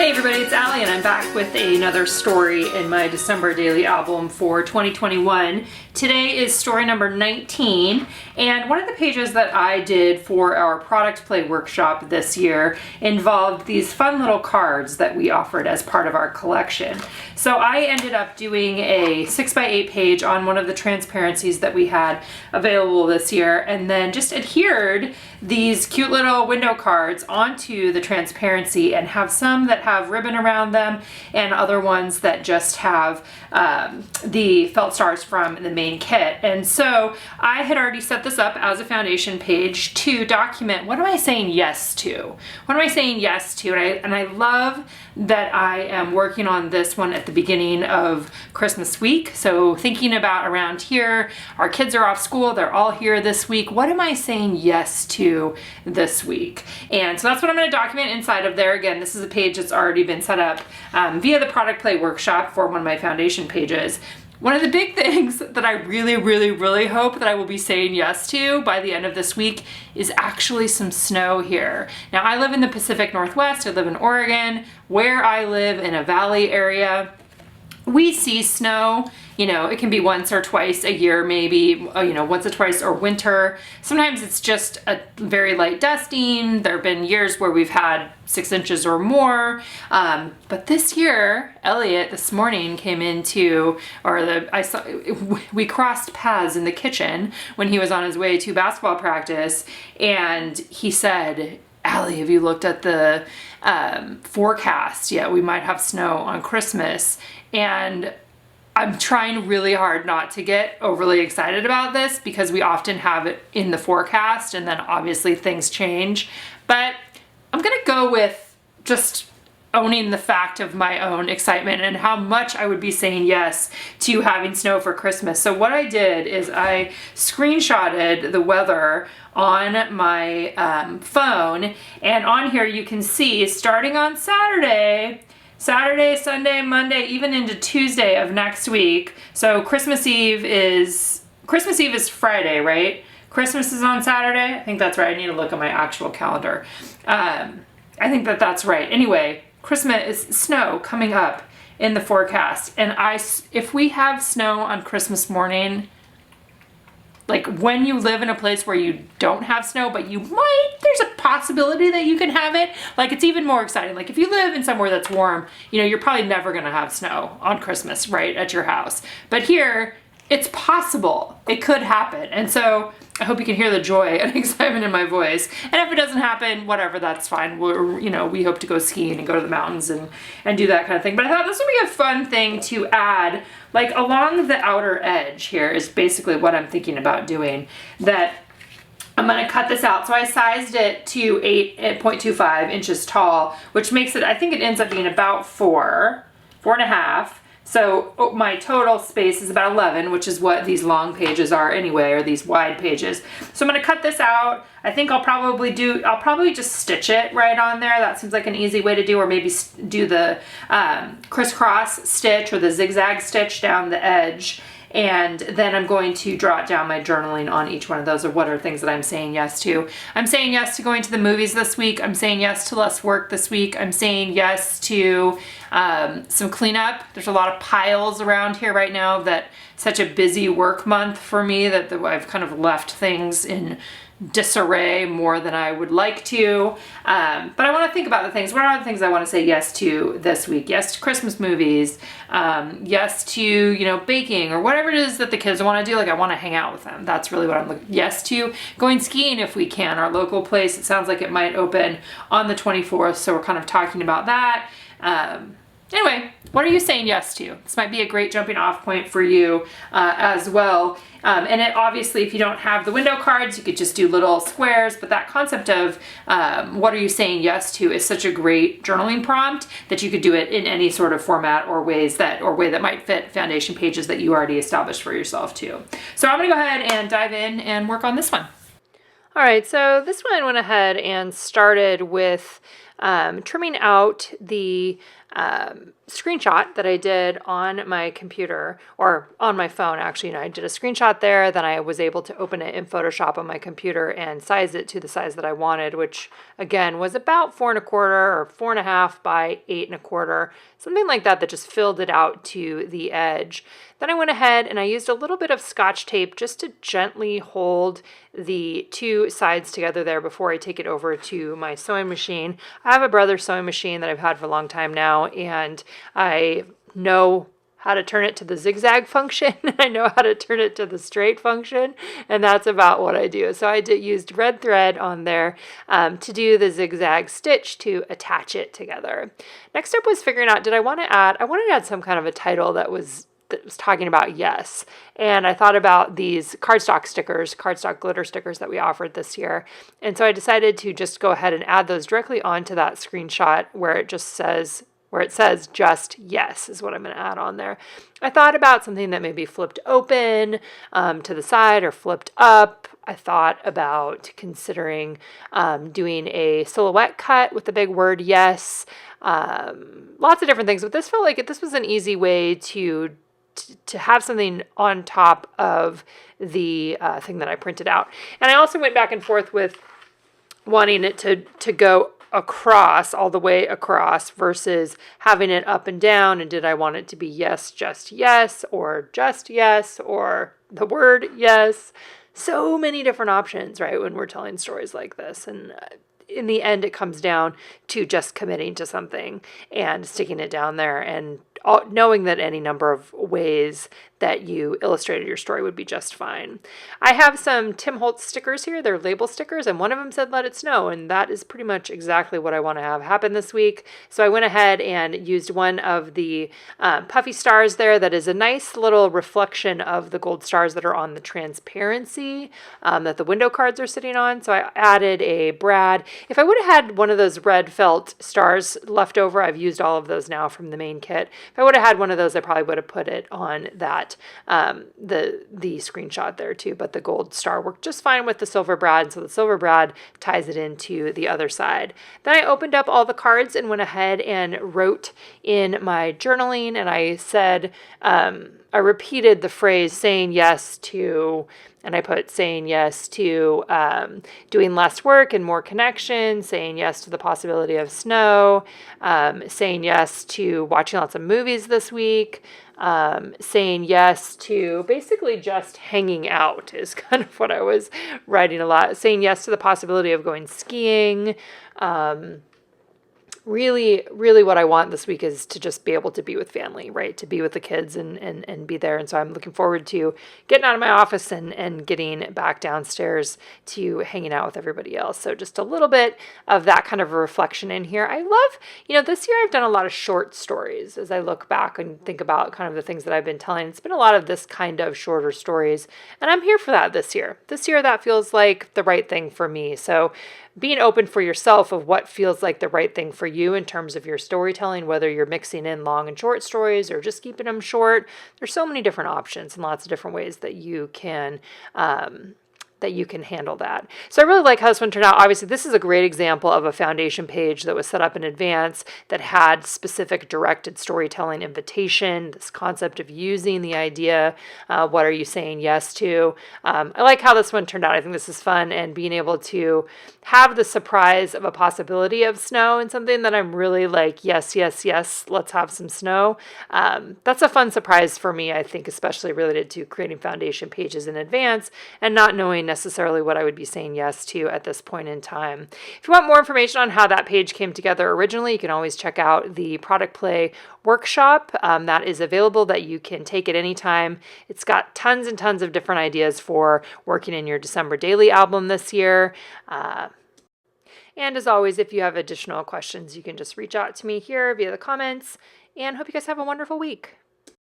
Hey everybody, it's Allie and I'm back with another story in my December daily album for 2021. Today is story number 19, and one of the pages that I did for our product play workshop this year involved these fun little cards that we offered as part of our collection. So I ended up doing a 6x8 page on one of the transparencies that we had available this year, and then just adhered these cute little window cards onto the transparency and have some that have ribbon around them and other ones that just have the felt stars from the main kit. And so I had already set this up as a foundation page to document what am I saying yes to? What am I saying yes to? And I love that I am working on this one at the beginning of Christmas week. So thinking about around here, our kids are off school, they're all here this week. What am I saying yes to this week? And so that's what I'm going to document inside of there. Again, this is a page that's already been set up via the product play workshop for one of my foundation pages. One of the big things that I really hope that I will be saying yes to by the end of this week is actually some snow here. Now, I live in the Pacific Northwest. I live in Oregon. Where I live in a valley area, we see snow. You know, it can be once or twice a year, maybe, once or twice, or winter. Sometimes it's just a very light dusting. There have been years where we've had 6 inches or more. But this year, Elliot this morning came into, we crossed paths in the kitchen when he was on his way to basketball practice, and he said, Allie, have you looked at the forecast? Yeah, we might have snow on Christmas. And I'm trying really hard not to get overly excited about this because we often have it in the forecast and then obviously things change. But I'm gonna go with just owning the fact of my own excitement and how much I would be saying yes to having snow for Christmas. So what I did is I screenshotted the weather on my phone, and on here you can see starting on Saturday, Sunday, Monday, even into Tuesday of next week. So Christmas Eve is Friday, right? Christmas is on Saturday. I think that's right. I need to look at my actual calendar. I think that's right. Anyway, Christmas is snow coming up in the forecast. And if we have snow on Christmas morning, like when you live in a place where you don't have snow, but there's a possibility that you can have it, like it's even more exciting. Like if you live in somewhere that's warm, you're probably never gonna have snow on Christmas, right, at your house. But here, it's possible. It could happen. And so I hope you can hear the joy and excitement in my voice. And if it doesn't happen, whatever, that's fine. We hope to go skiing and go to the mountains and do that kind of thing. But I thought this would be a fun thing to add, like along the outer edge here is basically what I'm thinking about doing. That I'm gonna cut this out. So I sized it to 8.25 inches tall, which makes it, I think it ends up being about 4.5. So my total space is about 11, which is what these long pages are anyway, or these wide pages. So I'm gonna cut this out. I think I'll probably just stitch it right on there. That seems like an easy way to do, or maybe do the crisscross stitch or the zigzag stitch down the edge. And then I'm going to jot down my journaling on each one of those, or what are things that I'm saying yes to. I'm saying yes to going to the movies this week. I'm saying yes to less work this week. I'm saying yes to some cleanup. There's a lot of piles around here right now. That such a busy work month for me that I've kind of left things in disarray more than I would like to. But I want to think about the things. What are the things I want to say yes to this week? Yes to Christmas movies. Yes to, baking, or whatever it is that the kids want to do. Like I want to hang out with them. That's really what I'm looking. Yes to going skiing if we can. Our local place, it sounds like it might open on the 24th. So we're kind of talking about that. Anyway, what are you saying yes to? This might be a great jumping off point for you as well. And obviously, if you don't have the window cards, you could just do little squares, but that concept of what are you saying yes to is such a great journaling prompt that you could do it in any sort of format or way that might fit foundation pages that you already established for yourself too. So I'm gonna go ahead and dive in and work on this one. All right, so this one I went ahead and started with trimming out the screenshot that I did on my computer, or on my phone actually. I did a screenshot there, then I was able to open it in Photoshop on my computer and size it to the size that I wanted, which again was about 4.25 or 4.5 by 8.25, something like that, that just filled it out to the edge. Then I went ahead and I used a little bit of Scotch tape just to gently hold the two sides together there before I take it over to my sewing machine. I have a Brother's sewing machine that I've had for a long time now, and I know how to turn it to the zigzag function. I know how to turn it to the straight function, and that's about what I do. So I used red thread on there to do the zigzag stitch to attach it together. Next step was figuring out, I wanted to add some kind of a title that was talking about yes. And I thought about these cardstock glitter stickers that we offered this year. And so I decided to just go ahead and add those directly onto that screenshot where it says just yes is what I'm going to add on there. I thought about something that maybe flipped open to the side or flipped up. I thought about considering doing a silhouette cut with the big word yes. Lots of different things, but this felt like this was an easy way to have something on top of the thing that I printed out. And I also went back and forth with wanting it to go across, all the way across, versus having it up and down. And did I want it to be yes, or just yes, or the word yes? So many different options, right, when we're telling stories like this. And in the end, it comes down to just committing to something and sticking it down there, and knowing that any number of ways that you illustrated your story would be just fine. I have some Tim Holtz stickers here. They're label stickers, and one of them said "Let It Snow," and that is pretty much exactly what I want to have happen this week. So I went ahead and used one of the puffy stars there that is a nice little reflection of the gold stars that are on the transparency that the window cards are sitting on. So I added a brad. If I would have had one of those red felt stars left over, I've used all of those now from the main kit. If I would have had one of those, I probably would have put it on that the screenshot there too, but the gold star worked just fine with the silver brad, so the silver brad ties it into the other side. Then I opened up all the cards and went ahead and wrote in my journaling, and I said, I repeated the phrase saying yes to, and I put saying yes to doing less work and more connection, saying yes to the possibility of snow, saying yes to watching lots of movies this week, saying yes to basically just hanging out is kind of what I was writing a lot. Saying yes to the possibility of going skiing. Really, really what I want this week is to just be able to be with family, right? To be with the kids and be there. And so I'm looking forward to getting out of my office and getting back downstairs to hanging out with everybody else. So just a little bit of that kind of a reflection in here. I love, this year I've done a lot of short stories as I look back and think about kind of the things that I've been telling. It's been a lot of this kind of shorter stories, and I'm here for that this year. This year that feels like the right thing for me. So being open for yourself of what feels like the right thing for you in terms of your storytelling, whether you're mixing in long and short stories or just keeping them short. There's so many different options and lots of different ways that you can handle that. So I really like how this one turned out. Obviously, this is a great example of a foundation page that was set up in advance that had specific directed storytelling invitation, this concept of using the idea, what are you saying yes to? I like how this one turned out. I think this is fun, and being able to have the surprise of a possibility of snow and something that I'm really like, yes, let's have some snow. That's a fun surprise for me, I think, especially related to creating foundation pages in advance and not knowing necessarily what I would be saying yes to at this point in time. If you want more information on how that page came together originally, you can always check out the product play workshop that is available that you can take at any time. It's got tons and tons of different ideas for working in your December daily album this year. And as always, if you have additional questions, you can just reach out to me here via the comments, and hope you guys have a wonderful week.